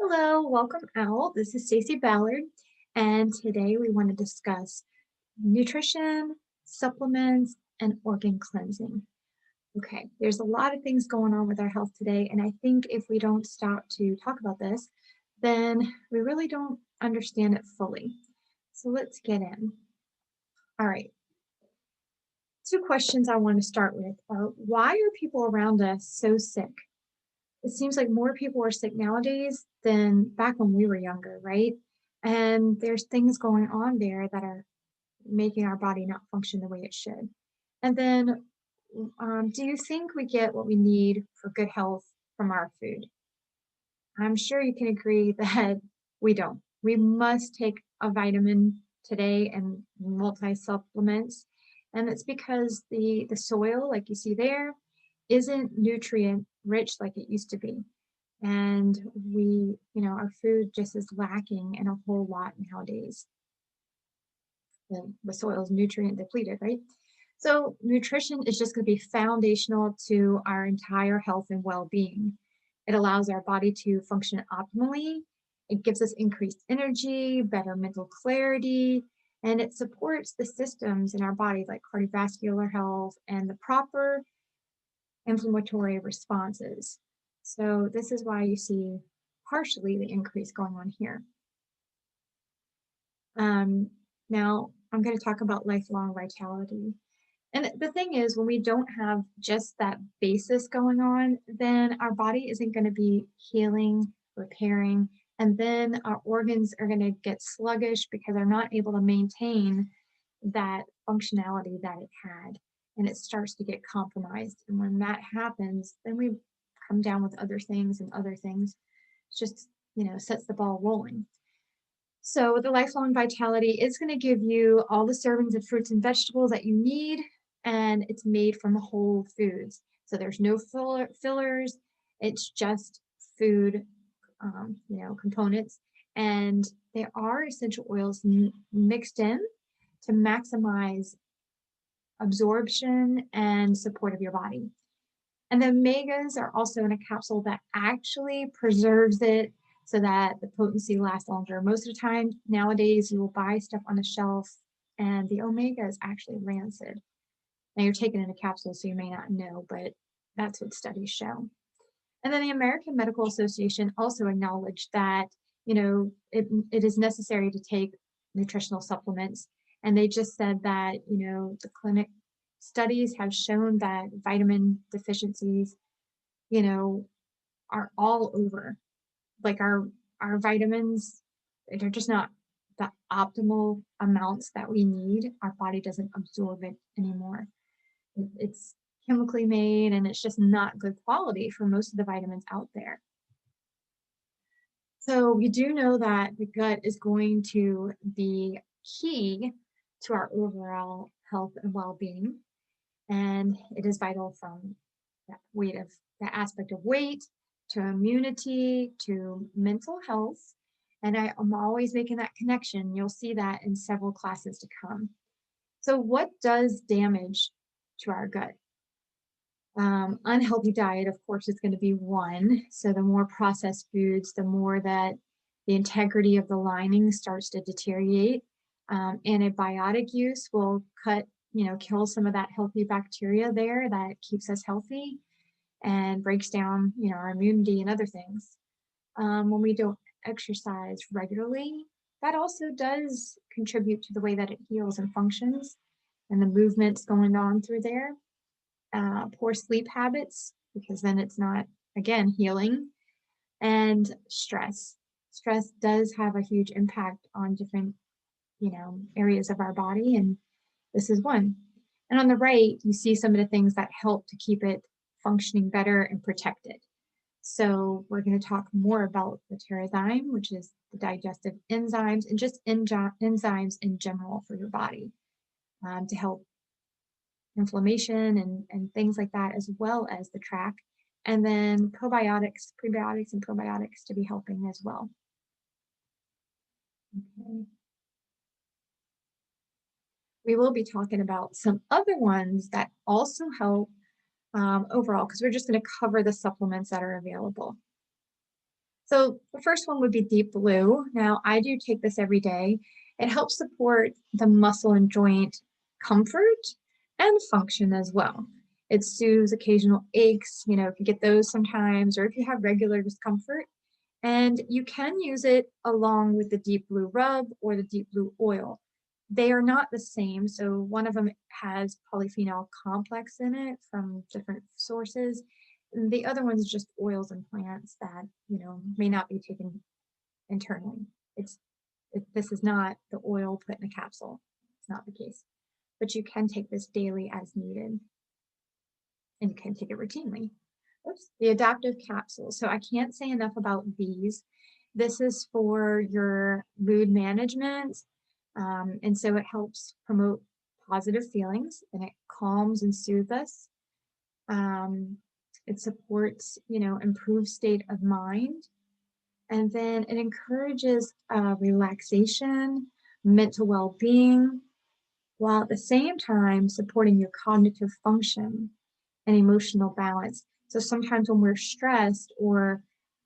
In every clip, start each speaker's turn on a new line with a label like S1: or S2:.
S1: Hello, welcome out. This is Stacey Ballard, and today we want to discuss nutrition, supplements, and organ cleansing. Okay, there's a lot of things going on with our health today, and I think if we don't stop to talk about this, then we really don't understand it fully. So let's get in. All right, two questions I want to start with are why are people around us so sick? It seems like more people are sick nowadays than back when we were younger, right? And there's things going on there that are making our body not function the way it should. And then, do you think we get what we need for good health from our food? I'm sure you can agree that we don't. We must take a vitamin today and multi supplements. And it's because the soil, like you see there, isn't nutrient rich like it used to be. And our food just is lacking in a whole lot nowadays. The soil is nutrient depleted, right? So nutrition is just going to be foundational to our entire health and well-being. It allows our body to function optimally. It gives us increased energy, better mental clarity, and it supports the systems in our body like cardiovascular health and the proper inflammatory responses. So this is why you see partially the increase going on here. Now I'm going to talk about lifelong vitality. And the thing is, when we don't have just that basis going on, then our body isn't going to be healing, repairing, and then our organs are going to get sluggish because they're not able to maintain that functionality that it had. And it starts to get compromised. And when that happens, then we come down with other things and other things. It's just, sets the ball rolling. So the lifelong vitality is going to give you all the servings of fruits and vegetables that you need, and it's made from whole foods. So there's no fillers. It's just food, components, and there are essential oils mixed in to maximize absorption and support of your body. And the omegas are also in a capsule that actually preserves it so that the potency lasts longer. Most of the time nowadays, you will buy stuff on the shelf and the omega is actually rancid. Now you're taking in a capsule, so you may not know, but that's what studies show. And then the American Medical Association also acknowledged that, it is necessary to take nutritional supplements. And they just said that, the clinic studies have shown that vitamin deficiencies, are all over. Like our vitamins, they're just not the optimal amounts that we need. Our body doesn't absorb it anymore. It's chemically made and it's just not good quality for most of the vitamins out there. So we do know that the gut is going to be key to our overall health and well-being. And it is vital from that aspect of weight to immunity to mental health. And I'm always making that connection. You'll see that in several classes to come. So what does damage to our gut? Unhealthy diet, of course, is going to be one. So the more processed foods, the more that the integrity of the lining starts to deteriorate. Antibiotic use will kill some of that healthy bacteria there that keeps us healthy and breaks down, our immunity and other things. When we don't exercise regularly, that also does contribute to the way that it heals and functions and the movements going on through there. Poor sleep habits, because then it's not, again, healing. And stress. Stress does have a huge impact on different, areas of our body, and this is one. And on the right, you see some of the things that help to keep it functioning better and protected. So we're going to talk more about the TerraZyme, which is the digestive enzymes, and just enzymes in general for your body to help inflammation and things like that, as well as the track. And then probiotics, prebiotics, and probiotics to be helping as well. Okay. We will be talking about some other ones that also help overall, because we're just going to cover the supplements that are available. So the first one would be Deep Blue. Now, I do take this every day. It helps support the muscle and joint comfort and function as well. It soothes occasional aches, if you get those sometimes, or if you have regular discomfort. And you can use it along with the Deep Blue rub or the Deep Blue oil. They are not the same. So one of them has polyphenol complex in it from different sources. And the other one's just oils and plants that, may not be taken internally. It's this is not the oil put in a capsule. It's not the case. But you can take this daily as needed and you can take it routinely. Oops. The adaptive capsules. So I can't say enough about these. This is for your mood management. And so it helps promote positive feelings and it calms and soothes us. Um, it supports, improved state of mind. And then it encourages relaxation, mental well being, while at the same time supporting your cognitive function and emotional balance. So sometimes when we're stressed or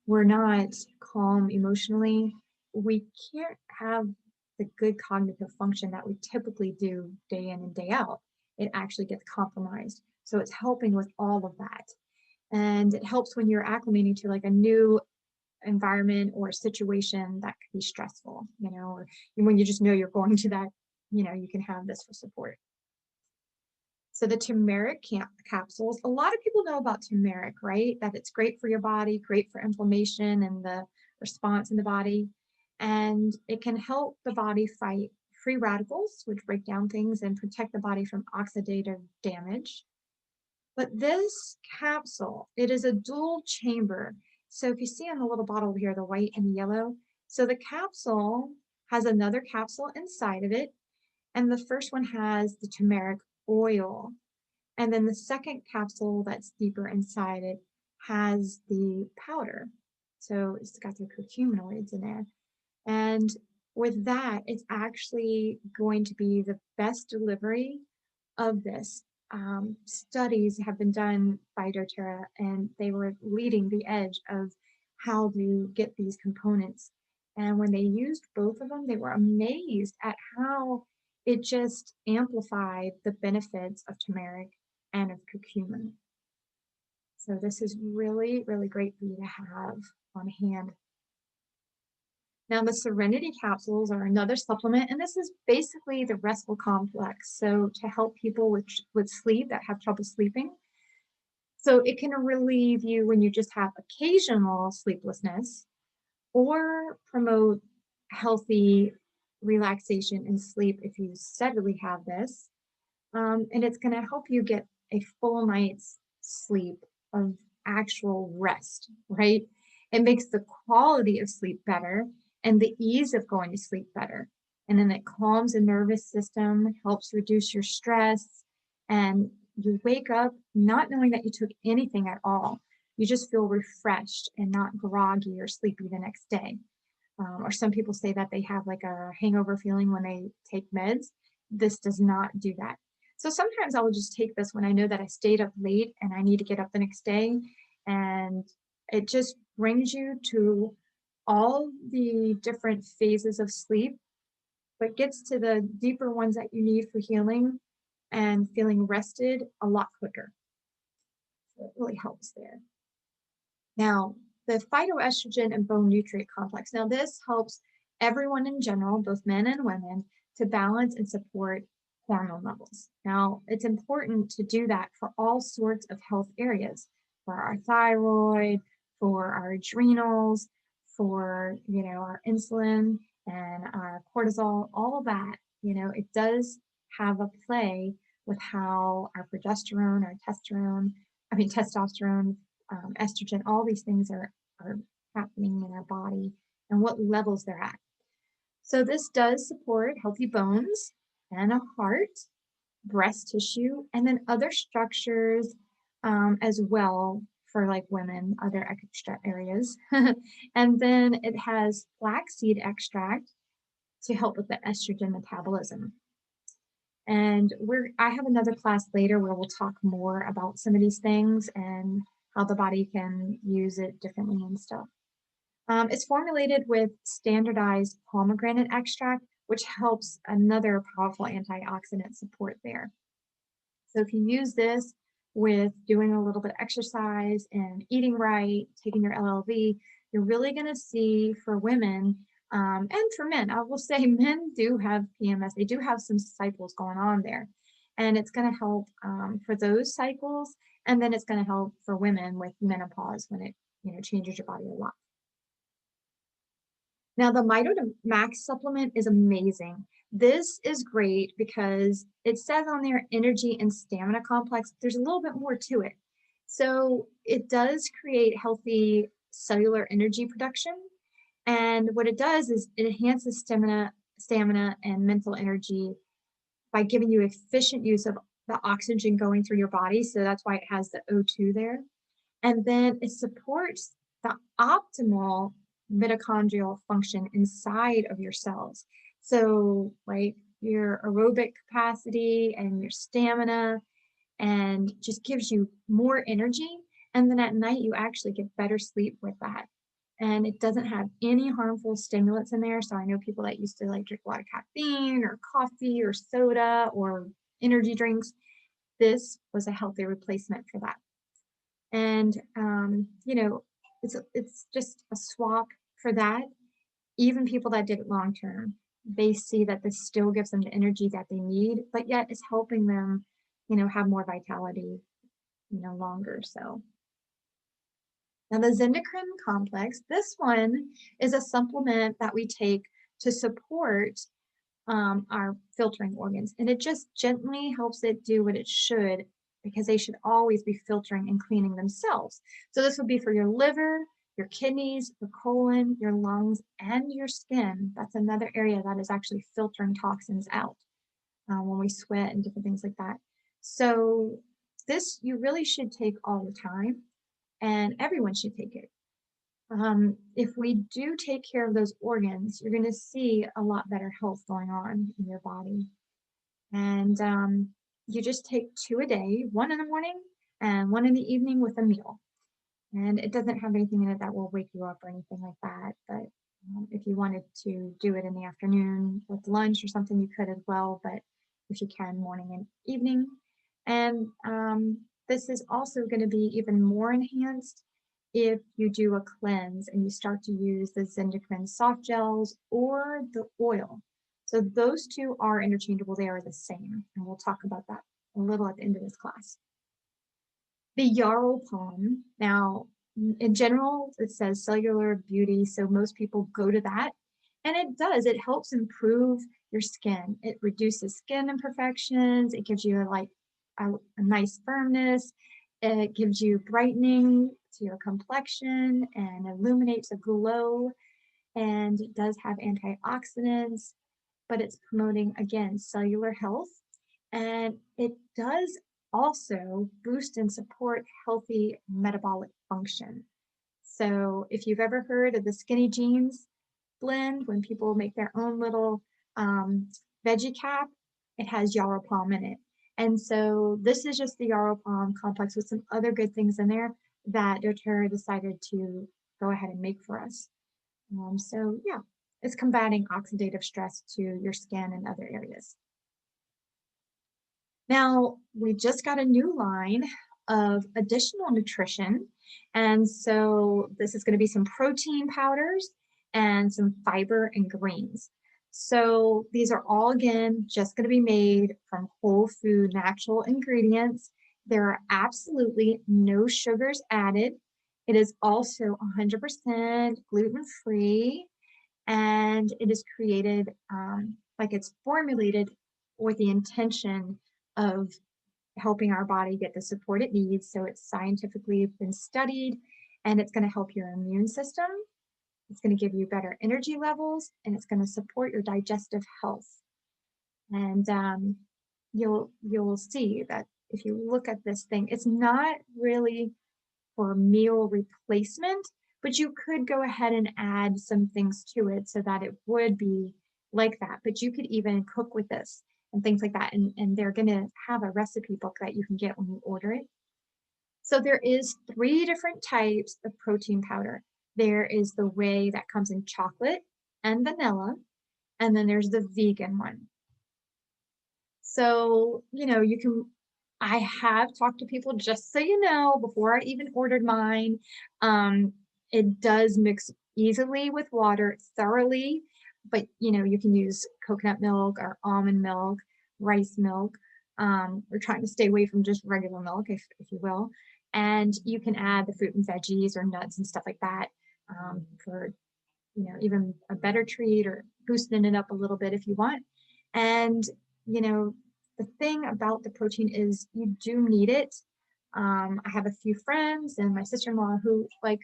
S1: we're not calm emotionally, we can't have the good cognitive function that we typically do day in and day out. It actually gets compromised. So it's helping with all of that. And it helps when you're acclimating to like a new environment or situation that could be stressful, or when you just know you're going to that, you can have this for support. So the turmeric capsules, a lot of people know about turmeric, right? That it's great for your body, great for inflammation and the response in the body. And it can help the body fight free radicals, which break down things and protect the body from oxidative damage. But this capsule, it is a dual chamber. So if you see on the little bottle here, the white and the yellow, so the capsule has another capsule inside of it. And the first one has the turmeric oil. And then the second capsule that's deeper inside it has the powder. So it's got the curcuminoids in there. And with that, it's actually going to be the best delivery of this. Studies have been done by doTERRA, and they were leading the edge of how to get these components. And when they used both of them, they were amazed at how it just amplified the benefits of turmeric and of curcumin. So this is really, really great for you to have on hand. Now, the Serenity capsules are another supplement, and this is basically the restful complex. So to help people with sleep that have trouble sleeping. So it can relieve you when you just have occasional sleeplessness or promote healthy relaxation and sleep if you steadily have this. And it's going to help you get a full night's sleep of actual rest, right? It makes the quality of sleep better and the ease of going to sleep better. And then it calms the nervous system, helps reduce your stress, and you wake up not knowing that you took anything at all. You just feel refreshed and not groggy or sleepy the next day. Or some people say that they have like a hangover feeling when they take meds. This does not do that. So sometimes I will just take this when I know that I stayed up late and I need to get up the next day. And it just brings you to all the different phases of sleep, but gets to the deeper ones that you need for healing and feeling rested a lot quicker. So it really helps there. Now, the phytoestrogen and bone nutrient complex. Now, this helps everyone in general, both men and women, to balance and support hormone levels. Now, it's important to do that for all sorts of health areas, for our thyroid, for our adrenals, for, our insulin and our cortisol, all of that, it does have a play with how our progesterone, testosterone, estrogen, all these things are happening in our body and what levels they're at. So this does support healthy bones and a heart, breast tissue, and then other structures as well for like women, other extra areas. And then it has flaxseed extract to help with the estrogen metabolism. And I have another class later where we'll talk more about some of these things and how the body can use it differently and stuff. It's formulated with standardized pomegranate extract, which helps another powerful antioxidant support there. So if you use this with doing a little bit of exercise and eating right, taking your LLV, you're really going to see for women and for men. I will say men do have PMS. They do have some cycles going on there. And it's going to help for those cycles. And then it's going to help for women with menopause when it, changes your body a lot. Now, the Mito Max supplement is amazing. This is great because it says on there energy and stamina complex. There's a little bit more to it. So it does create healthy cellular energy production. And what it does is it enhances stamina and mental energy by giving you efficient use of the oxygen going through your body. So that's why it has the O2 there. And then it supports the optimal mitochondrial function inside of your cells. So, like your aerobic capacity and your stamina, and just gives you more energy. And then at night, you actually get better sleep with that. And it doesn't have any harmful stimulants in there. So I know people that used to like drink a lot of caffeine or coffee or soda or energy drinks. This was a healthy replacement for that. And it's just a swap for that. Even people that did it long term, they see that this still gives them the energy that they need, but yet it's helping them, have more vitality, longer. So now the Zendocrine complex, this one is a supplement that we take to support our filtering organs. And it just gently helps it do what it should because they should always be filtering and cleaning themselves. So this would be for your liver, your kidneys, your colon, your lungs, and your skin. That's another area that is actually filtering toxins out when we sweat and different things like that. So this you really should take all the time, and everyone should take it. If we do take care of those organs, you're going to see a lot better health going on in your body. And you just take 2 a day, one in the morning and one in the evening with a meal. And it doesn't have anything in it that will wake you up or anything like that. But if you wanted to do it in the afternoon with lunch or something, you could as well. But if you can, morning and evening. And this is also going to be even more enhanced if you do a cleanse and you start to use the Zendocrine soft gels or the oil. So those two are interchangeable. They are the same. And we'll talk about that a little at the end of this class. The yarrow palm. Now, in general, it says cellular beauty, so most people go to that. And it does. It helps improve your skin. It reduces skin imperfections. It gives you a nice firmness. It gives you brightening to your complexion and illuminates a glow. And it does have antioxidants, but it's promoting, again, cellular health. And it does also boost and support healthy metabolic function. So if you've ever heard of the skinny jeans blend, when people make their own little veggie cap, it has yarrow palm in it. And so this is just the yarrow palm complex with some other good things in there that doTERRA decided to go ahead and make for us. So yeah, it's combating oxidative stress to your skin and other areas. Now, we just got a new line of additional nutrition. And so this is going to be some protein powders and some fiber and greens. So these are all, again, just going to be made from whole food natural ingredients. There are absolutely no sugars added. It is also 100% gluten-free, and it is created it's formulated with the intention of helping our body get the support it needs. So it's scientifically been studied, and it's going to help your immune system. It's going to give you better energy levels, and it's going to support your digestive health. And you'll see that if you look at this thing, it's not really for meal replacement, but you could go ahead and add some things to it so that it would be like that. But you could even cook with this and things like that. And they're going to have a recipe book that you can get when you order it. So there is 3 different types of protein powder. There is the whey that comes in chocolate and vanilla, and then there's the vegan one. So, you can I have talked to people, just so you know, before I even ordered mine. Um, it does mix easily with water thoroughly, but you can use coconut milk or almond milk, rice milk. We're trying to stay away from just regular milk, if you will. And you can add the fruit and veggies or nuts and stuff like that, for even a better treat or boosting it up a little bit if you want. And, you know, the thing about the protein is you do need it. I have a few friends and my sister-in-law who like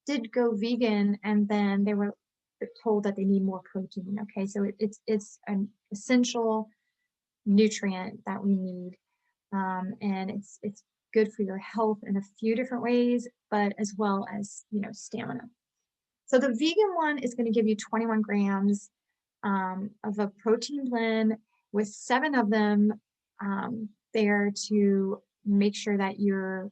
S1: did go vegan and then they were told that they need more protein. Okay, so it's an essential nutrient that we need, and it's good for your health in a few different ways, but as well as stamina. So the vegan one is going to give you 21 grams of a protein blend with 7 of them there to make sure that you're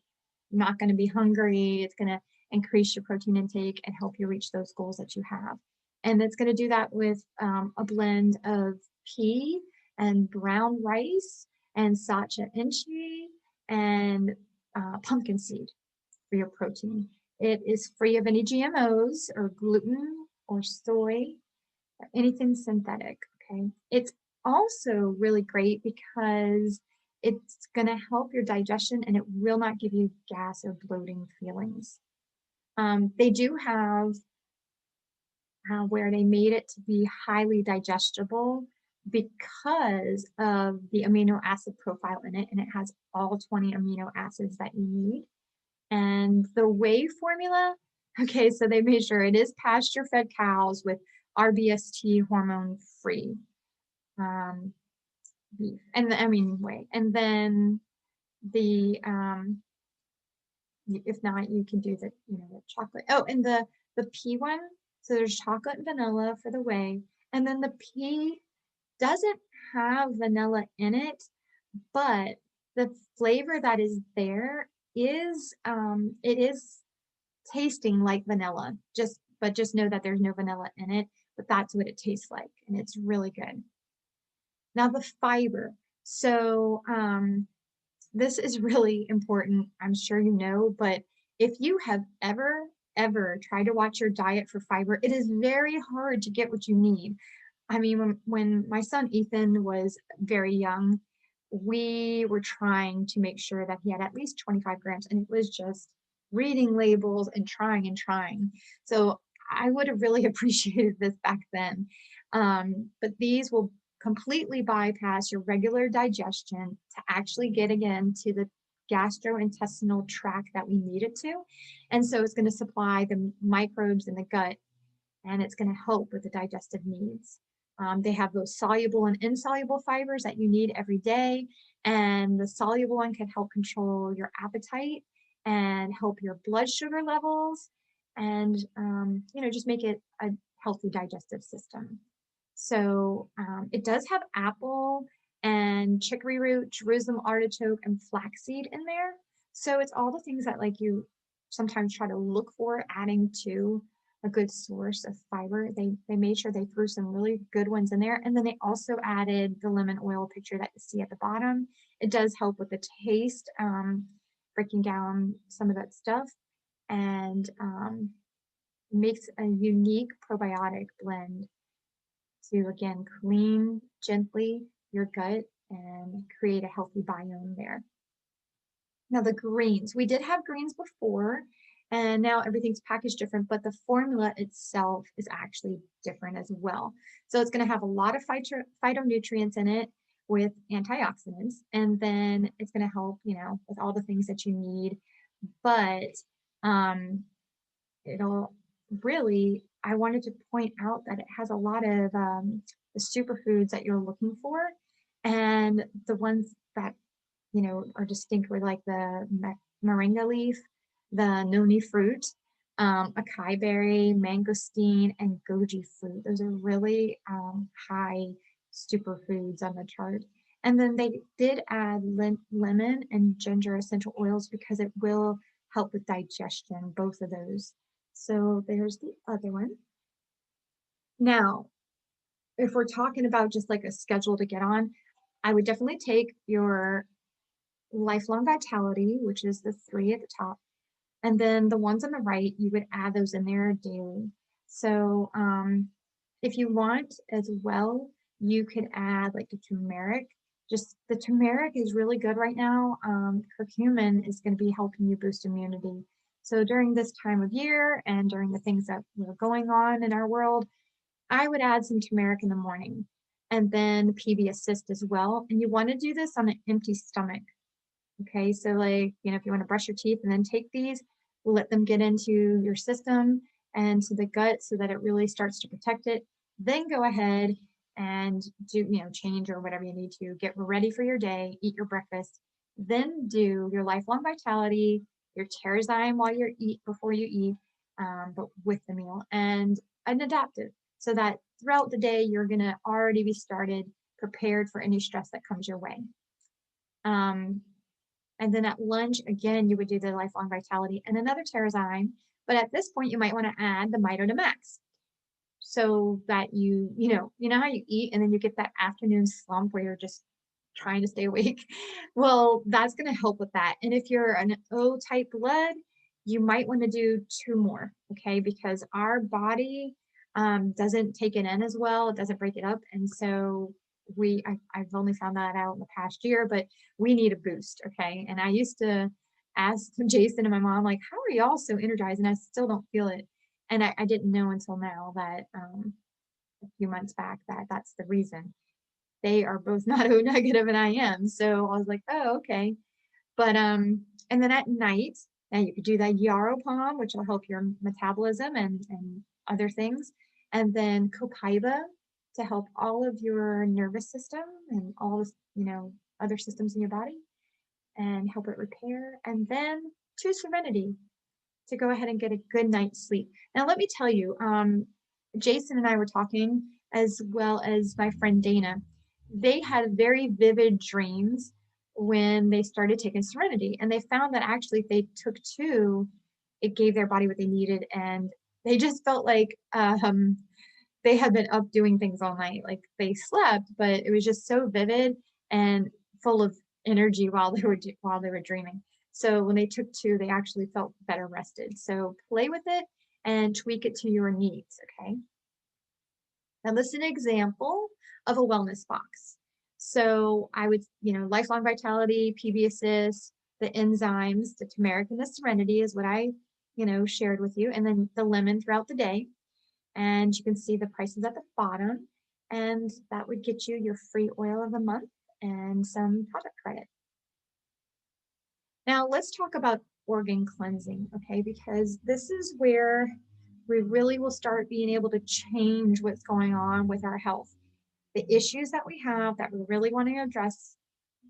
S1: not going to be hungry. It's going to increase your protein intake and help you reach those goals that you have. And it's going to do that with a blend of pea and brown rice and sacha inchi and pumpkin seed for your protein. It is free of any GMOs or gluten or soy or anything synthetic. Okay. It's also really great because it's going to help your digestion and it will not give you gas or bloating feelings. They do have where they made it to be highly digestible because of the amino acid profile in it, and it has all 20 amino acids that you need. And the whey formula, okay, so they made sure it is pasture-fed cows with RBST hormone-free beef, and I mean whey. And then the if not, you can do the chocolate. Oh, and the pea one. So there's chocolate and vanilla for the whey, and then the pea doesn't have vanilla in it, but the flavor that is there is it is tasting like vanilla. Just know that there's no vanilla in it, but that's what it tastes like, and it's really good. Now the fiber. So this is really important. I'm sure you know, but if you have ever tried to watch your diet for fiber, it is very hard to get what you need. I mean, when my son Ethan was very young, we were trying to make sure that he had at least 25 grams, and it was just reading labels and trying and trying. So I would have really appreciated this back then. But these will completely bypass your regular digestion to actually get again to the gastrointestinal tract that we need it to. And so it's going to supply the microbes in the gut and it's going to help with the digestive needs. They have those soluble and insoluble fibers that you need every day. And the soluble one can help control your appetite and help your blood sugar levels and, just make it a healthy digestive system. So it does have apple and chicory root, Jerusalem artichoke, and flaxseed in there. So it's all the things that like you sometimes try to look for adding to a good source of fiber. They made sure they threw some really good ones in there. And then they also added the lemon oil picture that you see at the bottom. It does help with the taste, breaking down some of that stuff, and makes a unique probiotic blend to again clean gently your gut and create a healthy biome there. Now the greens, we did have greens before and now everything's packaged different, but the formula itself is actually different as well. So it's going to have a lot of phytonutrients in it with antioxidants, and then it's going to help, with all the things that you need. But it'll really, I wanted to point out that it has a lot of the superfoods that you're looking for, and the ones that are distinctly like the moringa leaf, the noni fruit, acai berry, mangosteen, and goji fruit. Those are really high superfoods on the chart. And then they did add lemon and ginger essential oils because it will help with digestion, both of those. So there's the other one. Now, if we're talking about just like a schedule to get on, I would definitely take your lifelong vitality, which is the three at the top. And then the ones on the right, you would add those in there daily. So if you want as well, you could add like the turmeric. Just the turmeric is really good right now. Curcumin is going to be helping you boost immunity. So during this time of year and during the things that were going on in our world, I would add some turmeric in the morning and then PB assist as well. And you want to do this on an empty stomach. Okay, so like, if you want to brush your teeth and then take these, let them get into your system and to the gut so that it really starts to protect it. Then go ahead and do, change or whatever you need to, get ready for your day, eat your breakfast, then do your lifelong vitality, your Terrazyme while you're eat before you eat, but with the meal and an adaptive so that throughout the day you're gonna already be started prepared for any stress that comes your way. Um, and then at lunch, again, you would do the lifelong vitality and another Terrazyme. But at this point, you might want to add the Mito to Max so that you know how you eat and then you get that afternoon slump where you're just trying to stay awake. Well, that's going to help with that. And if you're an O type blood, you might want to do two more, okay? Because our body doesn't take it in as well, it doesn't break it up. And so I've only found that out in the past year, but we need a boost, okay? And I used to ask Jason and my mom, like, how are y'all so energized? And I still don't feel it. And I didn't know until now that a few months back that that's the reason. They are both not O negative and I am. So I was like, oh, okay. But and then at night, now you could do that yarrow palm, which will help your metabolism and other things. And then copaiba to help all of your nervous system and all this, other systems in your body and help it repair. And then choose serenity to go ahead and get a good night's sleep. Now, let me tell you, Jason and I were talking, as well as my friend Dana. They had very vivid dreams when they started taking Serenity, and they found that actually if they took two, it gave their body what they needed, and they just felt like they had been up doing things all night. Like they slept, but it was just so vivid and full of energy while they were dreaming. So when they took two, they actually felt better rested. So play with it and tweak it to your needs, okay? Now this is an example of a wellness box. So I would, lifelong vitality, PB assist, the enzymes, the turmeric and the serenity is what I, shared with you. And then the lemon throughout the day. And you can see the prices at the bottom. And that would get you your free oil of the month and some product credit. Now let's talk about organ cleansing, okay? Because this is where we really will start being able to change what's going on with our health. The issues that we have that we really want to address,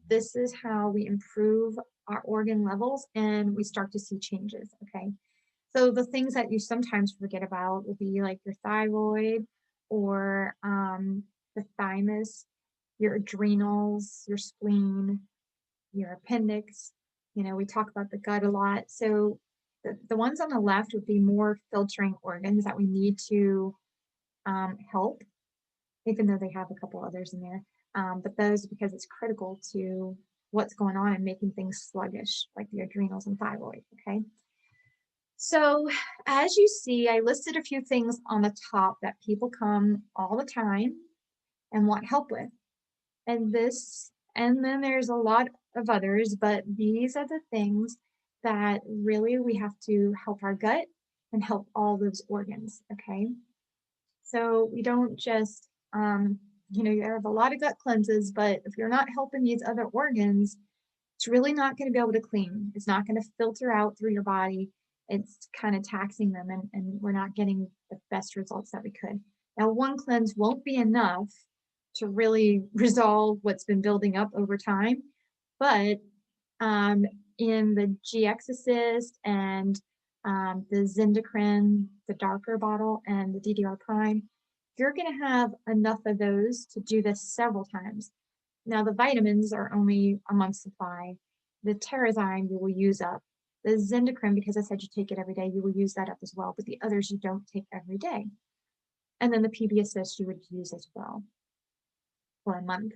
S1: this is how we improve our organ levels and we start to see changes, okay? So the things that you sometimes forget about will be like your thyroid or the thymus, your adrenals, your spleen, your appendix. We talk about the gut a lot. So the ones on the left would be more filtering organs that we need to help, even though they have a couple others in there. But those, because it's critical to what's going on and making things sluggish, like the adrenals and thyroid, okay? So as you see, I listed a few things on the top that people come all the time and want help with. And then there's a lot of others, but these are the things that really we have to help our gut and help all those organs, okay? So we don't just, you have a lot of gut cleanses, but if you're not helping these other organs, it's really not going to be able to clean. It's not going to filter out through your body. It's kind of taxing them, and we're not getting the best results that we could. Now, one cleanse won't be enough to really resolve what's been building up over time, but in the GX Assist and the Zindacrine, the darker bottle, and the DDR Prime, you're going to have enough of those to do this several times. Now, the vitamins are only a month's supply. The Terrazyme you will use up. The Zindacrine, because I said you take it every day, you will use that up as well, but the others you don't take every day. And then the PB Assist you would use as well for a month.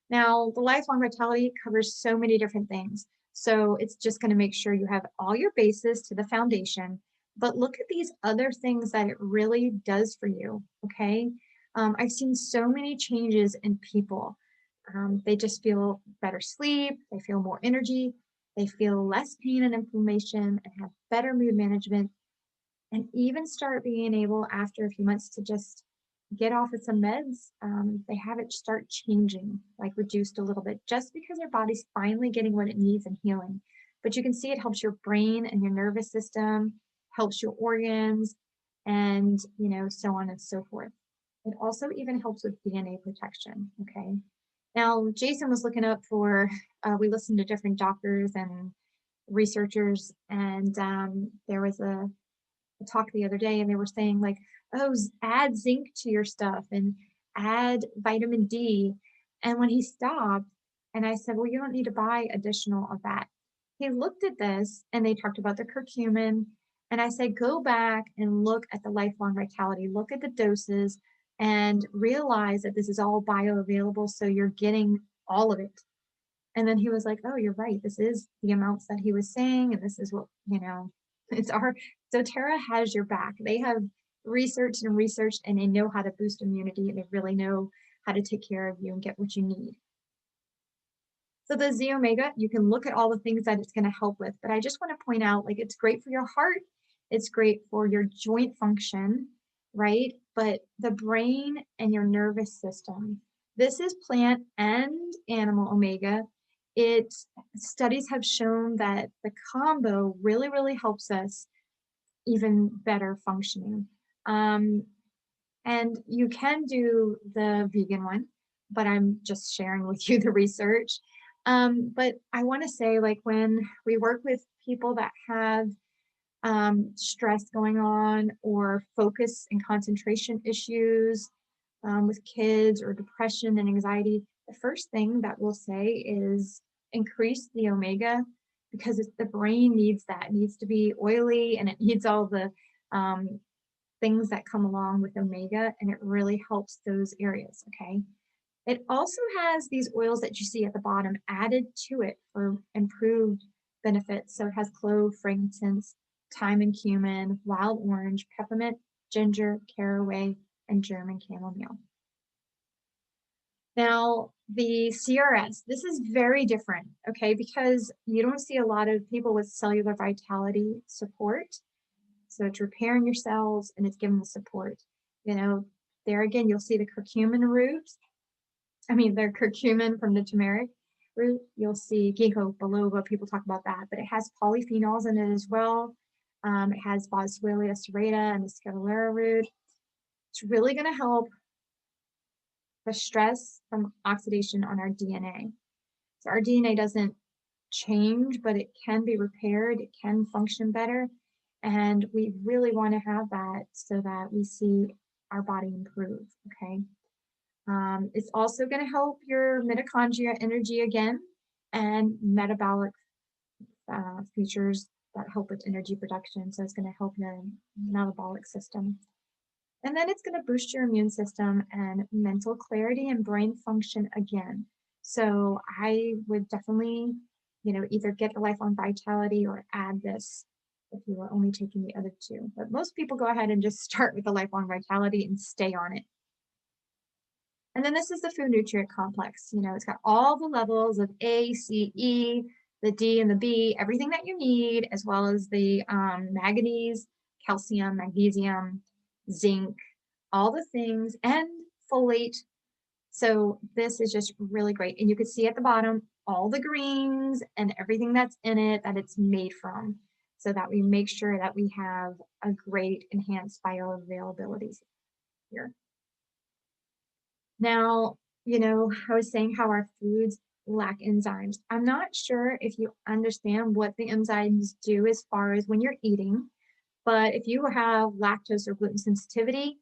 S1: Now, the lifelong vitality covers so many different things. So it's just going to make sure you have all your bases to the foundation, but look at these other things that it really does for you. Okay. I've seen so many changes in people. They just feel better sleep, they feel more energy, they feel less pain and inflammation, and have better mood management, and even start being able after a few months to just get off of some meds. They have it start changing, like reduced a little bit, just because their body's finally getting what it needs and healing. But you can see it helps your brain and your nervous system, helps your organs, and so on and so forth. It also even helps with DNA protection. Okay. Now, Jason was looking up for, we listened to different doctors and researchers, and there was a talk the other day, and they were saying, like, oh, add zinc to your stuff and add vitamin D. And when he stopped, and I said, well, you don't need to buy additional of that. He looked at this and they talked about the curcumin. And I said, go back and look at the lifelong vitality, look at the doses and realize that this is all bioavailable. So you're getting all of it. And then he was like, oh, you're right. This is the amounts that he was saying. And this is what, it's our, doTERRA has your back. They have researched and researched, and they know how to boost immunity, and they really know how to take care of you and get what you need. So the Z Omega, you can look at all the things that it's going to help with, but I just want to point out, like, it's great for your heart. It's great for your joint function, right? But the brain and your nervous system, this is plant and animal omega. Studies have shown that the combo really, really helps us even better functioning. And you can do the vegan one, but I'm just sharing with you the research. But I want to say, like, when we work with people that have stress going on or focus and concentration issues with kids or depression and anxiety, the first thing that we'll say is increase the omega, because the brain needs that. It needs to be oily, and it needs all the things that come along with omega, and it really helps those areas. Okay. It also has these oils that you see at the bottom added to it for improved benefits. So it has clove, frankincense, thyme and cumin, wild orange, peppermint, ginger, caraway, and German chamomile. Now, the CRS, this is very different, okay, because you don't see a lot of people with cellular vitality support. So it's repairing your cells and it's giving the support. There again, you'll see the curcumin root. The curcumin from the turmeric root. You'll see ginkgo biloba. People talk about that, but it has polyphenols in it as well. It has Boswellia serrata and the scalera root. It's really going to help the stress from oxidation on our DNA. So our DNA doesn't change, but it can be repaired. It can function better. And we really want to have that so that we see our body improve, okay? It's also going to help your mitochondria energy again, and metabolic features that help with energy production. So it's going to help your metabolic system. And then it's going to boost your immune system and mental clarity and brain function again. So I would definitely, either get the lifelong vitality or add this if you were only taking the other two. But most people go ahead and just start with the lifelong vitality and stay on it. And then this is the food nutrient complex. It's got all the levels of A, C, E, the D and the B, everything that you need, as well as the manganese, calcium, magnesium, zinc, all the things, and folate. So this is just really great. And you can see at the bottom all the greens and everything that's in it that it's made from, so that we make sure that we have a great enhanced bioavailability here. Now, I was saying how our foods lack enzymes. I'm not sure if you understand what the enzymes do as far as when you're eating, but if you have lactose or gluten sensitivity,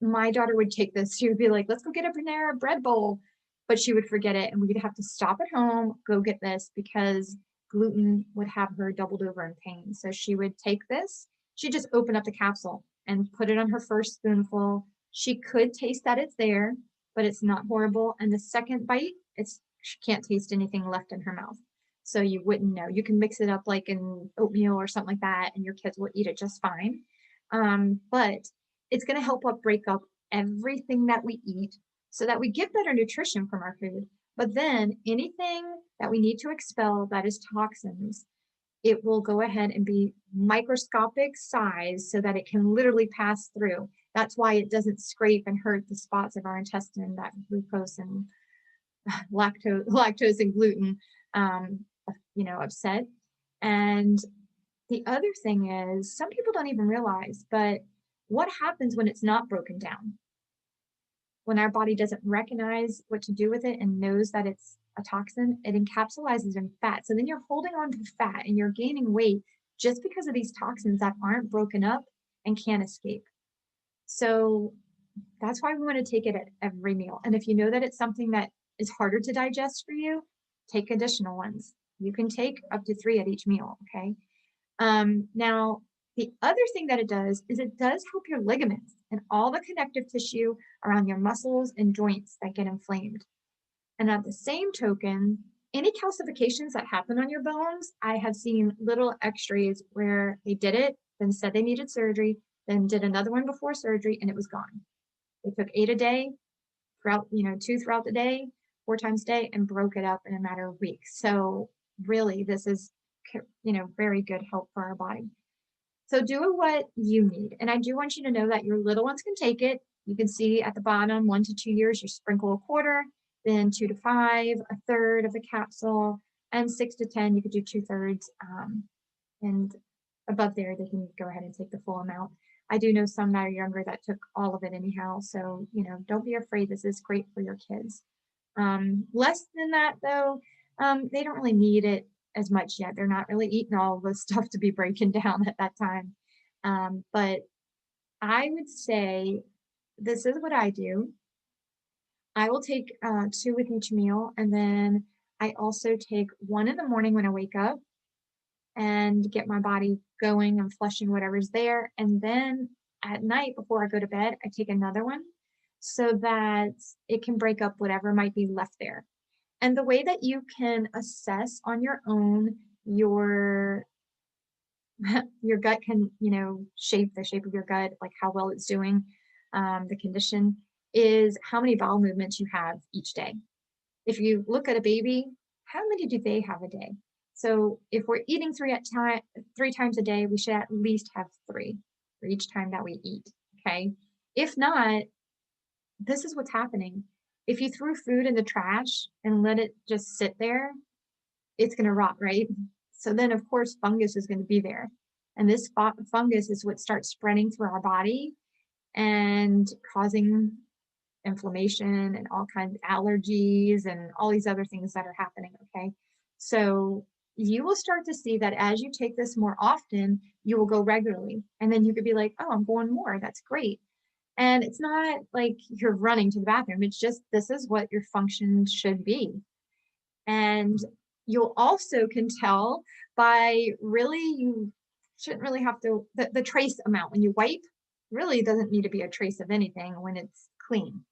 S1: my daughter would take this. She would be like, let's go get a Panera bread bowl, but she would forget it. And we'd have to stop at home, go get this, because gluten would have her doubled over in pain. So she would take this, she'd just open up the capsule and put it on her first spoonful. She could taste that it's there, but it's not horrible. And the second bite, she can't taste anything left in her mouth. So you wouldn't know. You can mix it up like in oatmeal or something like that, and your kids will eat it just fine. But it's going to help break up everything that we eat so that we get better nutrition from our food. But then anything that we need to expel that is toxins, it will go ahead and be microscopic size so that it can literally pass through. That's why it doesn't scrape and hurt the spots of our intestine that glucose and lactose and gluten, upset. And the other thing is, some people don't even realize, but what happens when it's not broken down? When our body doesn't recognize what to do with it and knows that it's a toxin, it encapsulizes in fat. So then you're holding on to fat and you're gaining weight just because of these toxins that aren't broken up and can't escape. So that's why we want to take it at every meal. And if you know that it's something that is harder to digest for you, take additional ones. You can take up to 3 at each meal, okay? Now, the other thing that it does is it does help your ligaments and all the connective tissue around your muscles and joints that get inflamed. And at the same token, any calcifications that happen on your bones, I have seen little x-rays where they did it, then said they needed surgery, then did another one before surgery, and it was gone. They took 8 a day, throughout, 2 throughout the day, 4 times a day, and broke it up in a matter of weeks. So really, this is, very good help for our body. So do what you need. And I do want you to know that your little ones can take it. You can see at the bottom, 1 to 2 years, you sprinkle a quarter, then 2 to 5, a third of the capsule, and 6 to 10, you could do 2/3. And above there, they can go ahead and take the full amount. I do know some that are younger that took all of it anyhow. So, don't be afraid. This is great for your kids. Less than that, though, they don't really need it as much yet. They're not really eating all the stuff to be breaking down at that time. But I would say this is what I do. I will take 2 with each meal, and then I also take 1 in the morning when I wake up and get my body going and flushing whatever's there. And then at night before I go to bed, I take another one so that it can break up whatever might be left there. And the way that you can assess on your own your your gut can, shape the shape of your gut, like how well it's doing, the condition is how many bowel movements you have each day. If you look at a baby, how many do they have a day? So if we're eating 3 times a day, we should at least have 3 for each time that we eat. Okay. If not, this is what's happening. If you threw food in the trash and let it just sit there, it's going to rot, right? So then, of course, fungus is going to be there. And this fungus is what starts spreading through our body and causing inflammation and all kinds of allergies and all these other things that are happening. Okay. So you will start to see that as you take this more often, you will go regularly. And then you could be like, oh, I'm going more. That's great. And it's not like you're running to the bathroom. It's just this is what your function should be. And you'll also can tell by really, you shouldn't really have to, the trace amount when you wipe really doesn't need to be a trace of anything when it's clean.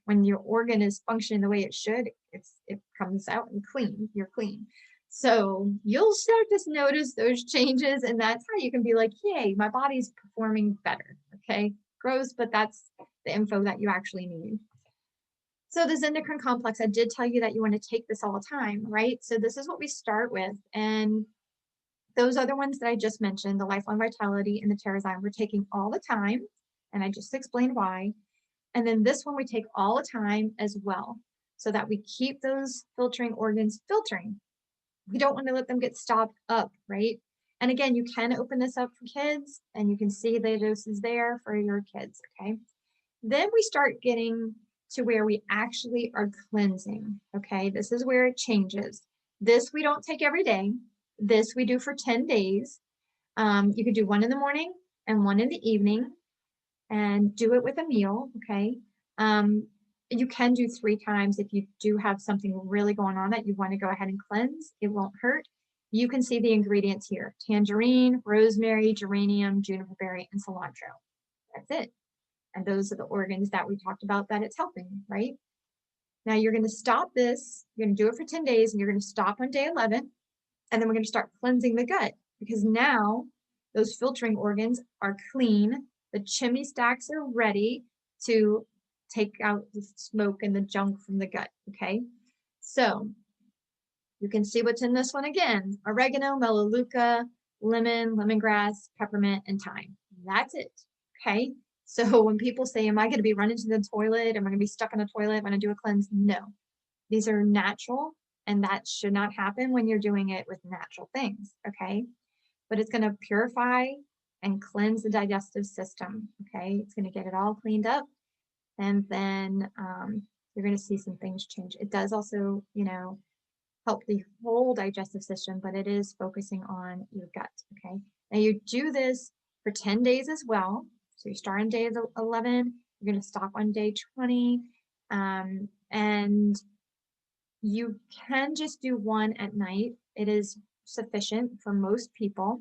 S1: When your organ is functioning the way it should, it comes out and clean. You're clean. So you'll start to notice those changes, and that's how you can be like, yay, my body's performing better. Okay, gross, but that's the info that you actually need. So this endocrine complex, I did tell you that you want to take this all the time, right? So this is what we start with. And those other ones that I just mentioned, the Lifelong Vitality and the Terrazyme, we're taking all the time. And I just explained why. And then this one we take all the time as well, so that we keep those filtering organs filtering. We don't want to let them get stopped up, right? And again, you can open this up for kids and you can see the doses there for your kids, okay? Then we start getting to where we actually are cleansing, okay? This is where it changes. This we don't take every day. This we do for 10 days. You could do 1 in the morning and 1 in the evening and do it with a meal, okay? You can do 3 times if you do have something really going on that you want to go ahead and cleanse. It won't hurt. You can see the ingredients here: tangerine, rosemary, geranium, juniper berry, and cilantro. That's it. And those are the organs that we talked about that it's helping, right? Now you're going to stop this. You're going to do it for 10 days and you're going to stop on day 11. And then we're going to start cleansing the gut because now those filtering organs are clean. The chimney stacks are ready to take out the smoke and the junk from the gut. Okay. So you can see what's in this one again: oregano, melaleuca, lemon, lemongrass, peppermint, and thyme. That's it. Okay. So when people say, am I going to be running to the toilet? Am I going to be stuck in the toilet? Am I going to do a cleanse? No. These are natural, and that should not happen when you're doing it with natural things. Okay. But it's going to purify and cleanse the digestive system. Okay. It's going to get it all cleaned up. And then you're going to see some things change. It does also, help the whole digestive system, but it is focusing on your gut. Okay. Now you do this for 10 days as well. So you start on day 11, you're going to stop on day 20. And you can just do one at night. It is sufficient for most people,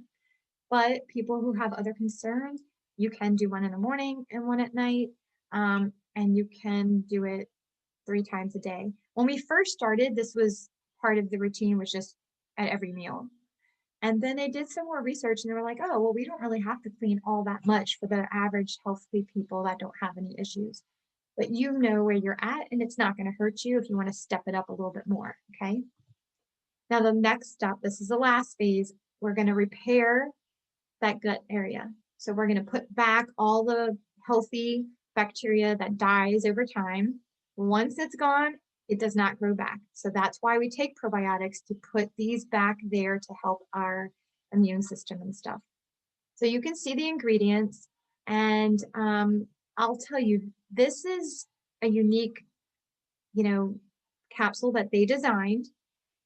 S1: but people who have other concerns, you can do one in the morning and one at night. And you can do it 3 times a day. When we first started, this was part of the routine, was just at every meal. And then they did some more research and they were like, oh, well, we don't really have to clean all that much for the average healthy people that don't have any issues. But you know where you're at, and it's not going to hurt you if you want to step it up a little bit more. Okay. Now, the next step, this is the last phase, we're going to repair that gut area. So we're going to put back all the healthy bacteria that dies over time. Once it's gone, it does not grow back. So that's why we take probiotics, to put these back there to help our immune system and stuff. So you can see the ingredients, and I'll tell you, this is a unique, capsule that they designed,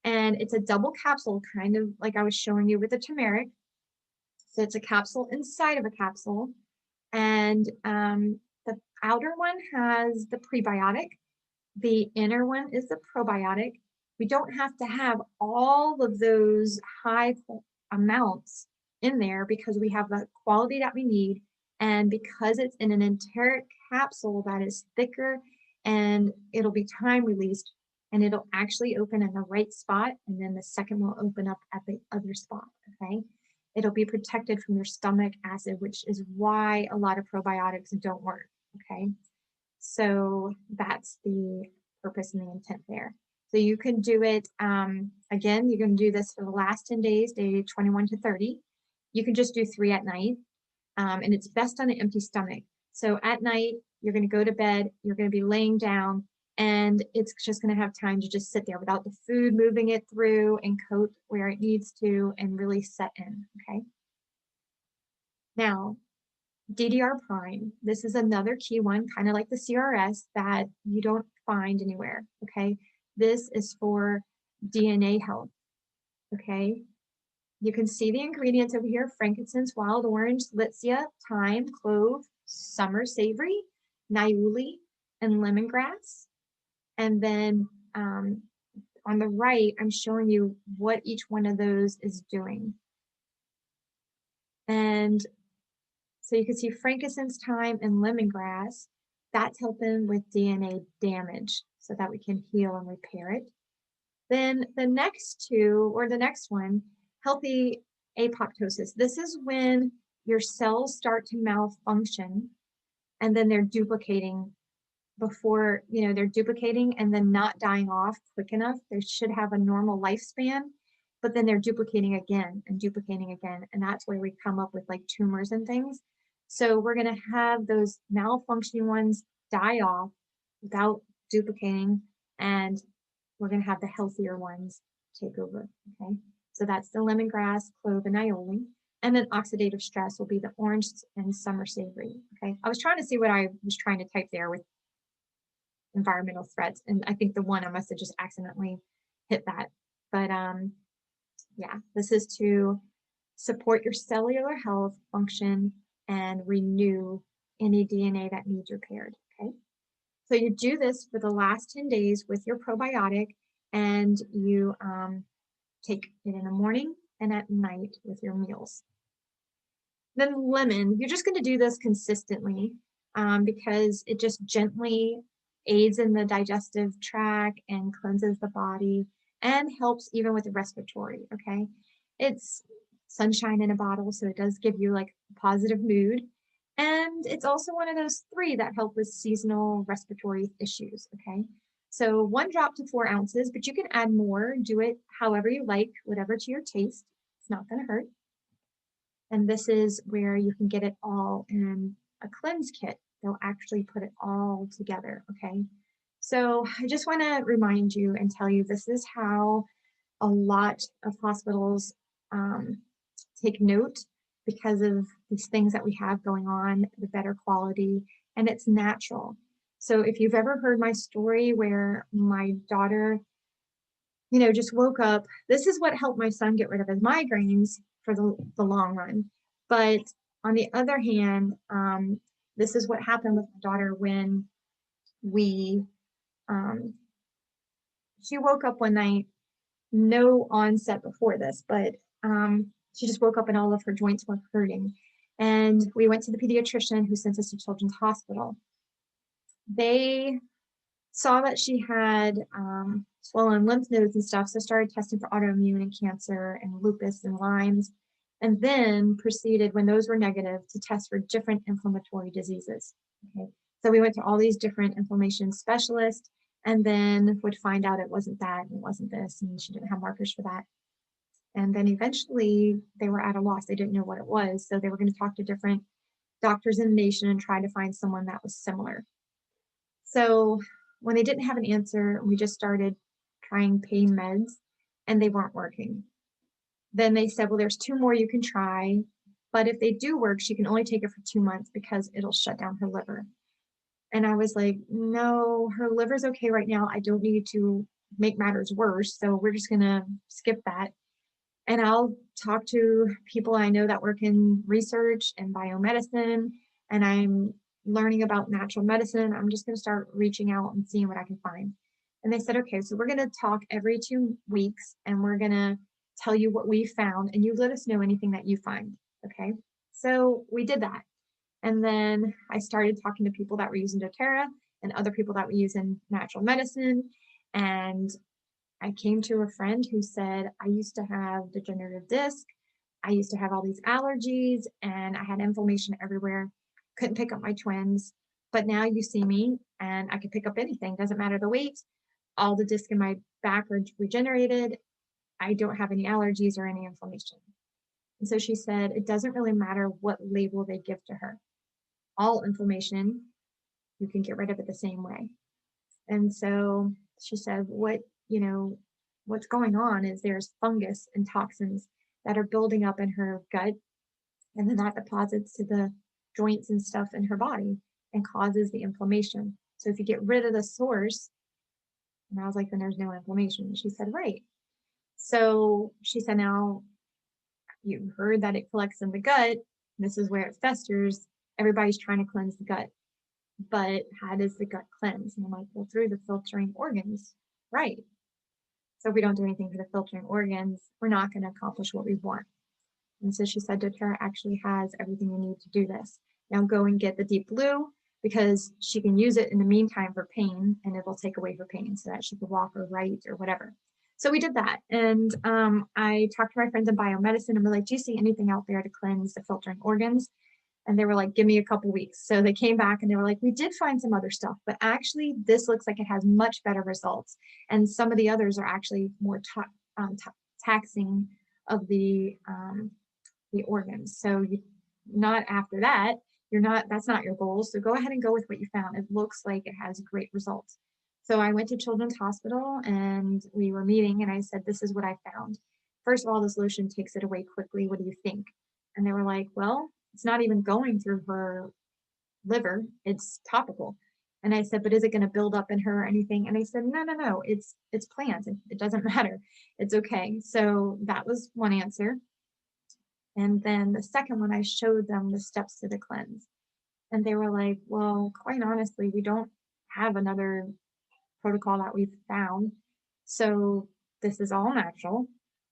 S1: and it's a double capsule, kind of like I was showing you with the turmeric. So it's a capsule inside of a capsule, and the outer one has the prebiotic. The inner one is the probiotic. We don't have to have all of those high amounts in there because we have the quality that we need. And because it's in an enteric capsule that is thicker, and it'll be time released, and it'll actually open in the right spot. And then the second will open up at the other spot. Okay. It'll be protected from your stomach acid, which is why a lot of probiotics don't work. Okay. So that's the purpose and the intent there. So you can do it, again, you can do this for the last 10 days, day 21 to 30. You can just do 3 at night, and it's best on an empty stomach. So at night, you're going to go to bed, you're going to be laying down, and it's just going to have time to just sit there without the food moving it through and coat where it needs to and really set in. Okay. Now, DDR prime, this is another key one, kind of like the CRS, that you don't find anywhere. Okay. This is for DNA health. Okay. You can see the ingredients over here: frankincense, wild orange, litsea, thyme, clove, summer savory, niaouli, and lemongrass. And then on the right, I'm showing you what each one of those is doing. And so you can see frankincense, thyme, and lemongrass. That's helping with DNA damage so that we can heal and repair it. Then the next two, or the next one, healthy apoptosis. This is when your cells start to malfunction, and then they're duplicating before, they're duplicating and then not dying off quick enough. They should have a normal lifespan, but then they're duplicating again and duplicating again. And that's where we come up with like tumors and things. So we're going to have those malfunctioning ones die off without duplicating, and we're going to have the healthier ones take over. Okay. So that's the lemongrass, clove, and niaouli. And then oxidative stress will be the orange and summer savory. Okay. I was trying to see what I was trying to type there with environmental threats, and I think the one I must have just accidentally hit that. But yeah, this is to support your cellular health function and renew any DNA that needs repaired. Okay. So you do this for the last 10 days with your probiotic, and you Take it in the morning and at night with your meals. Then lemon, you're just going to do this consistently because it just gently aids in the digestive tract and cleanses the body and helps even with the respiratory. Okay. It's sunshine in a bottle, so it does give you like a positive mood. And it's also one of those three that help with seasonal respiratory issues. Okay. So 1 drop to 4 ounces, but you can add more, do it however you like, whatever to your taste. It's not going to hurt. And this is where you can get it all in a cleanse kit. They'll actually put it all together, okay? So I just want to remind you and tell you this is how a lot of hospitals take note because of these things that we have going on, the better quality, and it's natural. So if you've ever heard my story where my daughter just woke up. This is what helped my son get rid of his migraines for the long run. But on the other hand, this is what happened with my daughter when we, um, she woke up one night, no onset before this, but she just woke up and all of her joints were hurting. And we went to the pediatrician who sent us to Children's Hospital. They saw that she had swollen lymph nodes and stuff, so started testing for autoimmune and cancer and lupus and Lyme's, and then proceeded, when those were negative, to test for different inflammatory diseases. Okay, so we went to all these different inflammation specialists, and then would find out it wasn't that, and it wasn't this, and she didn't have markers for that. And then eventually they were at a loss. They didn't know what it was, so they were going to talk to different doctors in the nation and try to find someone that was similar. So when they didn't have an answer, we just started trying pain meds and they weren't working. Then they said, well, there's 2 more you can try, but if they do work, she can only take it for 2 months because it'll shut down her liver. And I was like, no, her liver's okay right now. I don't need to make matters worse. So we're just going to skip that. And I'll talk to people I know that work in research and biomedicine, and I'm learning about natural medicine. I'm just going to start reaching out and seeing what I can find. And they said, okay, so we're going to talk every 2 weeks and we're going to tell you what we found and you let us know anything that you find. Okay. So we did that. And then I started talking to people that were using doTERRA and other people that were using natural medicine. And I came to a friend who said, I used to have degenerative disc. I used to have all these allergies and I had inflammation everywhere. Couldn't pick up my twins. But now you see me and I can pick up anything. Doesn't matter the weight. All the disc in my back are regenerated. I don't have any allergies or any inflammation. And so she said, it doesn't really matter what label they give to her. All inflammation, you can get rid of it the same way. And so she said, what's going on is there's fungus and toxins that are building up in her gut, and then that deposits to the joints and stuff in her body and causes the inflammation. So if you get rid of the source, and I was like, then there's no inflammation. She said, right. So she said, now you heard that it collects in the gut. This is where it festers. Everybody's trying to cleanse the gut. But how does the gut cleanse? And I'm like, well, through the filtering organs. Right. So if we don't do anything for the filtering organs, we're not going to accomplish what we want. And so she said, doTERRA actually has everything you need to do this. Now go and get the deep blue because she can use it in the meantime for pain and it will take away her pain so that she can walk or write or whatever. So we did that. And I talked to my friends in biomedicine and we're like, do you see anything out there to cleanse the filtering organs? And they were like, give me a couple weeks. So they came back and they were like, we did find some other stuff, but actually this looks like it has much better results. And some of the others are actually more taxing of the organs. So not after that, that's not your goal. So go ahead and go with what you found. It looks like it has great results. So I went to Children's Hospital and we were meeting and I said, this is what I found. First of all, this lotion takes it away quickly. What do you think? And they were like, well, it's not even going through her liver. It's topical. And I said, but is it going to build up in her or anything? And they said, no, it's plants. It doesn't matter. It's okay. So that was one answer. And then the second one, I showed them the steps to the cleanse. And they were like, well, quite honestly, we don't have another protocol that we've found. So this is all natural.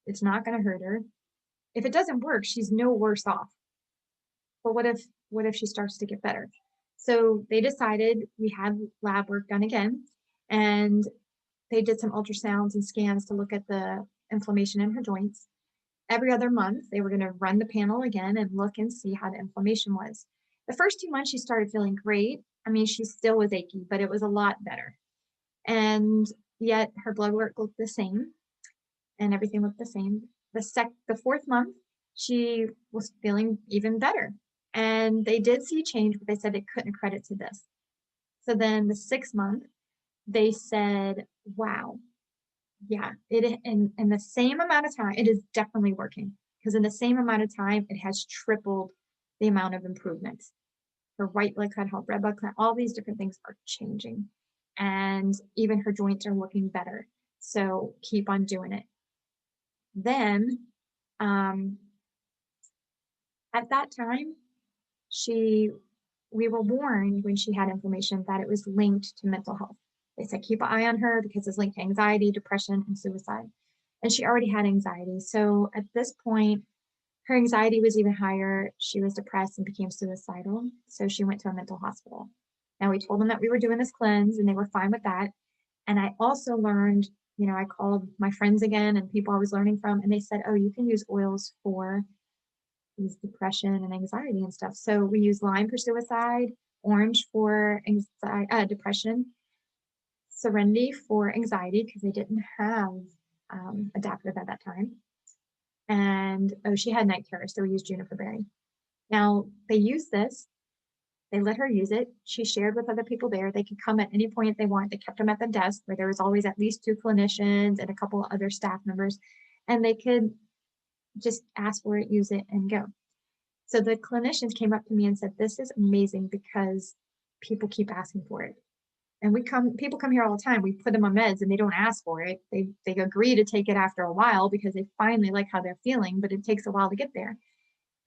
S1: It's not going to hurt her. If it doesn't work, she's no worse off. But what if she starts to get better? So they decided we had lab work done again, and they did some ultrasounds and scans to look at the inflammation in her joints. Every other month, they were going to run the panel again and look and see how the inflammation was. The first 2 months, she started feeling great. I mean, she still was achy, but it was a lot better. And yet her blood work looked the same and everything looked the same. The fourth month, she was feeling even better. And they did see change, but they said they couldn't credit to this. So then the 6th month, they said, wow, yeah, in the same amount of time, it is definitely working because in the same amount of time, it has tripled the amount of improvements. Her white blood count, red blood count, all these different things are changing. And even her joints are looking better. So keep on doing it. Then um, at that time, she we were warned when she had inflammation that it was linked to mental health. They said keep an eye on her because it's linked to anxiety, depression, and suicide. And she already had anxiety. So at this point, her anxiety was even higher. She was depressed and became suicidal. So she went to a mental hospital. Now we told them that we were doing this cleanse and they were fine with that. And I also learned, I called my friends again and people I was learning from, and they said, oh, you can use oils for these depression and anxiety and stuff. So we use lime for suicide, orange for anxiety, depression, serenity for anxiety because they didn't have adaptive at that time. And she had night terrors, so we used juniper berry. Now they used this. They let her use it. She shared with other people there. They could come at any point they want. They kept them at the desk where there was always at least 2 clinicians and a couple of other staff members, and they could just ask for it, use it, and go. So the clinicians came up to me and said, this is amazing because people keep asking for it. And people come here all the time. We put them on meds and they don't ask for it. They agree to take it after a while because they finally like how they're feeling, but it takes a while to get there.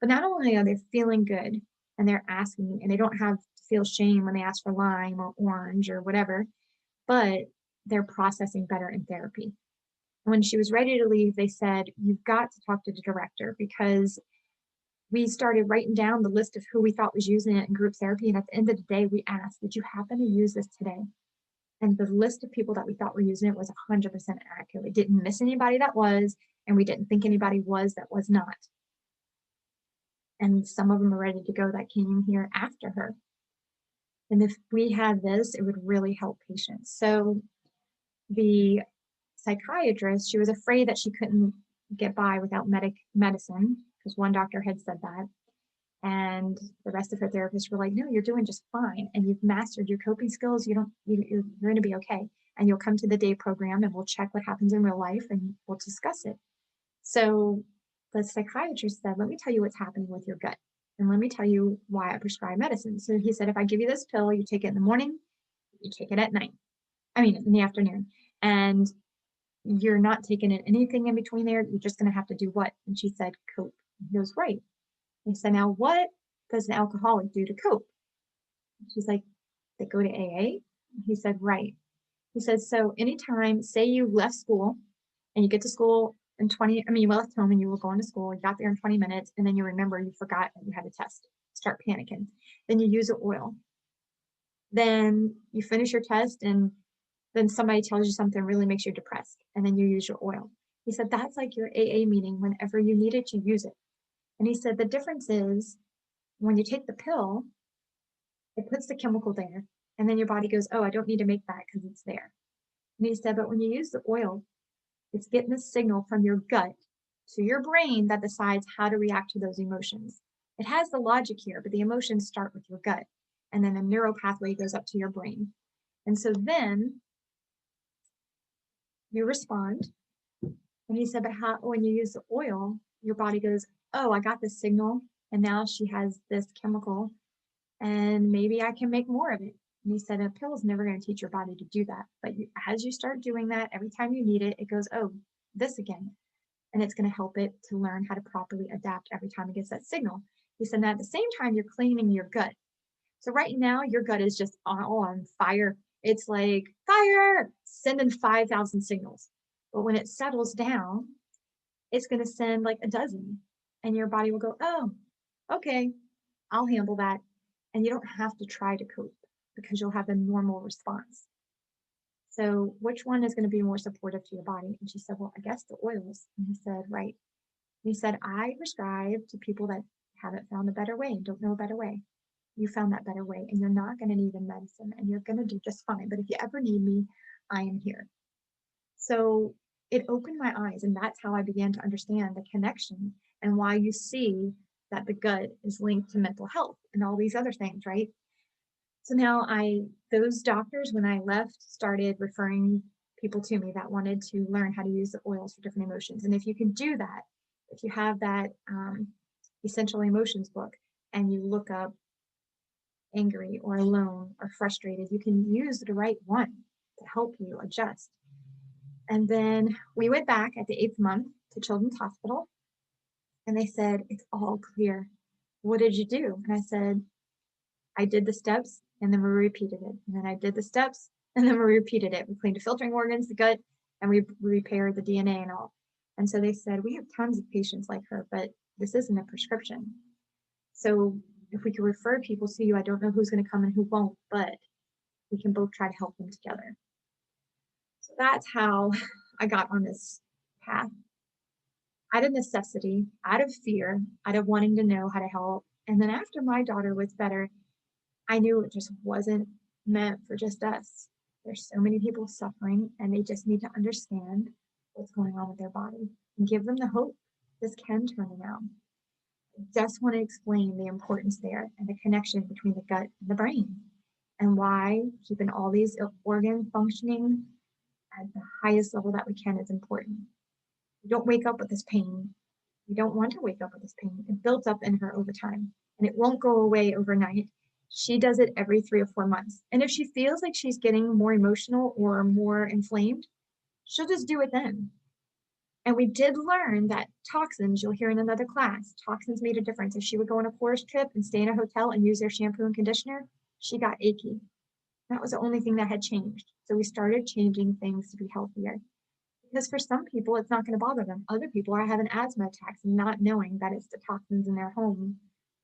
S1: But not only are they feeling good and they're asking and they don't have to feel shame when they ask for lime or orange or whatever, but they're processing better in therapy. When she was ready to leave, they said, you've got to talk to the director because we started writing down the list of who we thought was using it in group therapy. And at the end of the day, we asked, did you happen to use this today? And the list of people that we thought were using it was 100% accurate. We didn't miss anybody that was, and we didn't think anybody was that was not. And some of them are ready to go that came in here after her. And if we had this, it would really help patients. So the psychiatrist, she was afraid that she couldn't get by without medicine because one doctor had said that. And the rest of her therapists were like, no, you're doing just fine. And you've mastered your coping skills. You're going to be okay. And you'll come to the day program and we'll check what happens in real life and we'll discuss it. So the psychiatrist said, let me tell you what's happening with your gut. And let me tell you why I prescribe medicine. So he said, if I give you this pill, you take it in the morning, you take it at night. I mean, in the afternoon. And you're not taking it anything in between there. You're just going to have to do what? And she said, cope. He was right. He said, now what does an alcoholic do to cope? She's like, they go to AA? He said, right. He says, so anytime, say you left school and you get to school in you left home and you were going to school, you got there in 20 minutes, and then you remember you forgot that you had a test, start panicking. Then you use an oil. Then you finish your test and then somebody tells you something really makes you depressed, and then you use your oil. He said, that's like your AA meeting. Whenever you need it, you use it. And he said, the difference is when you take the pill, it puts the chemical there, and then your body goes, oh, I don't need to make that because it's there. And he said, but when you use the oil, it's getting a signal from your gut to your brain that decides how to react to those emotions. It has the logic here, but the emotions start with your gut, and then the neural pathway goes up to your brain. And so then you respond. And he said, but when you use the oil, your body goes, oh, I got this signal, and now she has this chemical, and maybe I can make more of it. And he said, a pill is never going to teach your body to do that. But as you start doing that, every time you need it, it goes, oh, this again. And it's going to help it to learn how to properly adapt every time it gets that signal. He said, now at the same time, you're cleaning your gut. So right now, your gut is just on fire. It's like fire, sending 5,000 signals. But when it settles down, it's going to send like a dozen, and your body will go, oh, okay, I'll handle that. And you don't have to try to cope because you'll have a normal response. So, which one is going to be more supportive to your body? And she said, well, I guess the oils. And he said, right. And he said, I prescribe to people that haven't found a better way and don't know a better way. You found that better way, and you're not going to need a medicine, and you're going to do just fine. But if you ever need me, I am here. So it opened my eyes, and that's how I began to understand the connection and why you see that the gut is linked to mental health and all these other things, right? So now those doctors, when I left, started referring people to me that wanted to learn how to use the oils for different emotions. And if you can do that, if you have that essential emotions book and you look up angry or alone or frustrated, you can use the right one to help you adjust. And then we went back at the 8th month to Children's Hospital, and they said, it's all clear. What did you do? And I said, I did the steps, and then we repeated it. And then I did the steps, and then we repeated it. We cleaned the filtering organs, the gut, and we repaired the DNA and all. And so they said, we have tons of patients like her, but this isn't a prescription. So if we could refer people to you, I don't know who's going to come and who won't, but we can both try to help them together. So that's how I got on this path, out of necessity, out of fear, out of wanting to know how to help. And then after my daughter was better, I knew it just wasn't meant for just us. There's so many people suffering, and they just need to understand what's going on with their body and give them the hope this can turn around. I just want to explain the importance there and the connection between the gut and the brain, and why keeping all these organs functioning at the highest level that we can is important. You don't wake up with this pain. You don't want to wake up with this pain. It builds up in her over time, and it won't go away overnight. She does it every 3 or 4 months. And if she feels like she's getting more emotional or more inflamed, she'll just do it then. And we did learn that toxins, you'll hear in another class, toxins made a difference. If she would go on a forest trip and stay in a hotel and use their shampoo and conditioner, she got achy. That was the only thing that had changed. So we started changing things to be healthier. Because for some people, it's not going to bother them. Other people are having asthma attacks and not knowing that it's the toxins in their home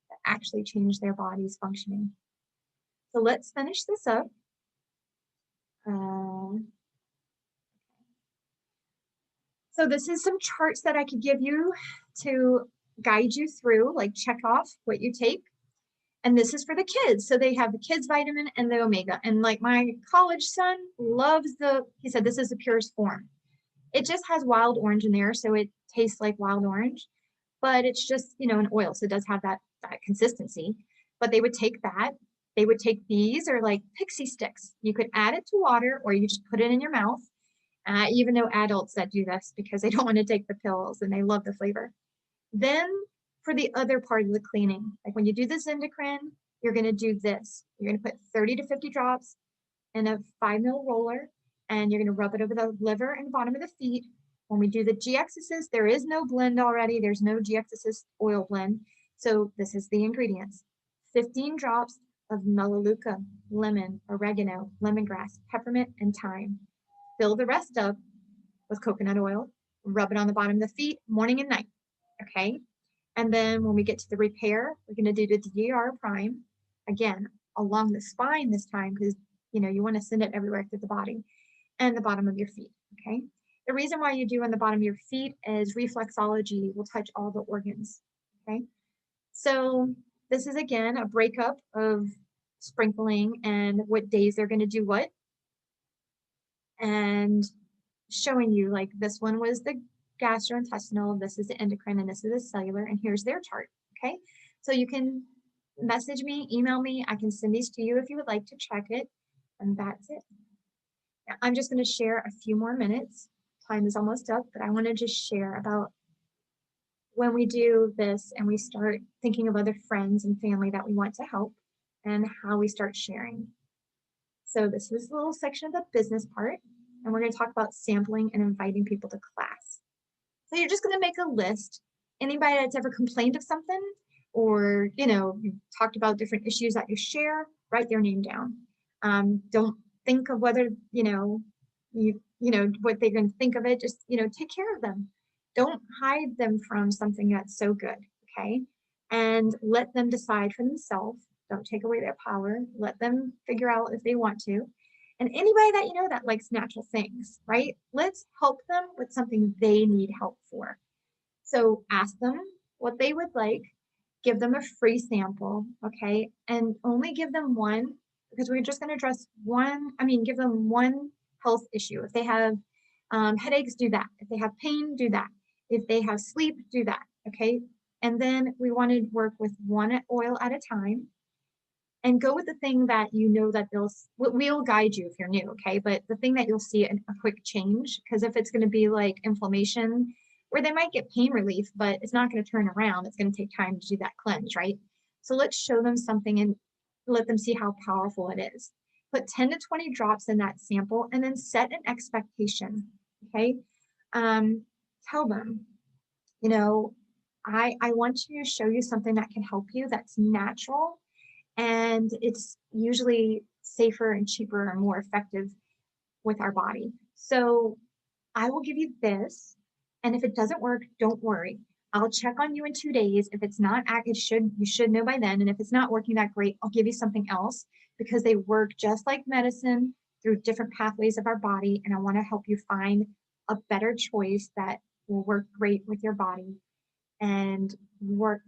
S1: that actually change their body's functioning. So let's finish this up. So this is some charts that I could give you to guide you through, like check off what you take. And this is for the kids. So they have the kids vitamin and the omega. And like my college son loves he said, this is the purest form. It just has wild orange in there, so it tastes like wild orange, but it's just, an oil. So it does have that consistency. But they would take that. They would take these or like pixie sticks. You could add it to water, or you just put it in your mouth. Even though adults that do this because they don't want to take the pills and they love the flavor. Then for the other part of the cleaning, like when you do this endocrine, you're going to do this. You're going to put 30 to 50 drops in a 5 ml roller, and you're going to rub it over the liver and bottom of the feet. When we do the G-Exorcist, there is no blend already. There's no G-Exorcist oil blend. So this is the ingredients. 15 drops of melaleuca, lemon, oregano, lemongrass, peppermint, and thyme. Fill the rest up with coconut oil. Rub it on the bottom of the feet, morning and night. Okay? And then when we get to the repair, we're going to do the DR prime. Again, along the spine this time because, you want to send it everywhere through the body. And the bottom of your feet, okay? The reason why you do on the bottom of your feet is reflexology will touch all the organs, okay? So this is, again, a breakup of sprinkling and what days they're going to do what. And showing you, like, this one was the gastrointestinal, this is the endocrine, and this is the cellular, and here's their chart, okay? So you can message me, email me. I can send these to you if you would like to check it, and that's it. I'm just going to share a few more minutes. Time is almost up, but I want to just share about when we do this and we start thinking of other friends and family that we want to help and how we start sharing. So this is a little section of the business part, and we're going to talk about sampling and inviting people to class. So you're just going to make a list. Anybody that's ever complained of something or, you talked about different issues that you share, write their name down. Don't think of whether, what they're going to think of it. Just, take care of them. Don't hide them from something that's so good, okay? And let them decide for themselves. Don't take away their power. Let them figure out if they want to. And anybody that you know that likes natural things, right? Let's help them with something they need help for. So ask them what they would like, give them a free sample, okay? And only give them one because we're just going to address one, give them one health issue. If they have headaches, do that. If they have pain, do that. If they have sleep, do that, okay? And then we want to work with one oil at a time and go with the thing that you know that we'll guide you if you're new, okay? But the thing that you'll see a quick change, because if it's going to be like inflammation, where they might get pain relief, but it's not going to turn around. It's going to take time to do that cleanse, right? So let's show them something and let them see how powerful it is. Put 10 to 20 drops in that sample and then set an expectation, okay? Um, Tell them, you know, I want to show you something that can help you that's natural and it's usually safer and cheaper and more effective with our body. So I will give you this, and if it doesn't work, don't worry. I'll check on you in 2 days. If it's not, you should know by then. And if it's not working that great, I'll give you something else because they work just like medicine through different pathways of our body. And I want to help you find a better choice that will work great with your body and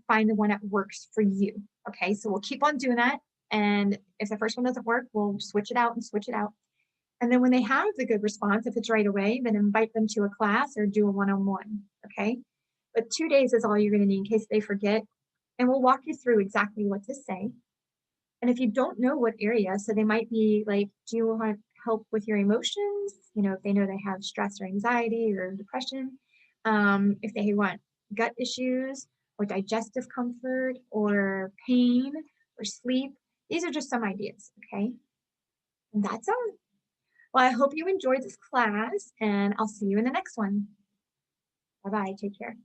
S1: find the one that works for you. Okay, so we'll keep on doing that. And if the first one doesn't work, we'll switch it out and switch it out. And then when they have the good response, if it's right away, then invite them to a class or do a one-on-one. Okay. But 2 days is all you're going to need in case they forget. And we'll walk you through exactly what to say. And if you don't know what area, so they might be like, do you want help with your emotions? If they know they have stress or anxiety or depression, if they want gut issues or digestive comfort or pain or sleep, these are just some ideas. Okay. And that's all. Well, I hope you enjoyed this class and I'll see you in the next one. Bye bye. Take care.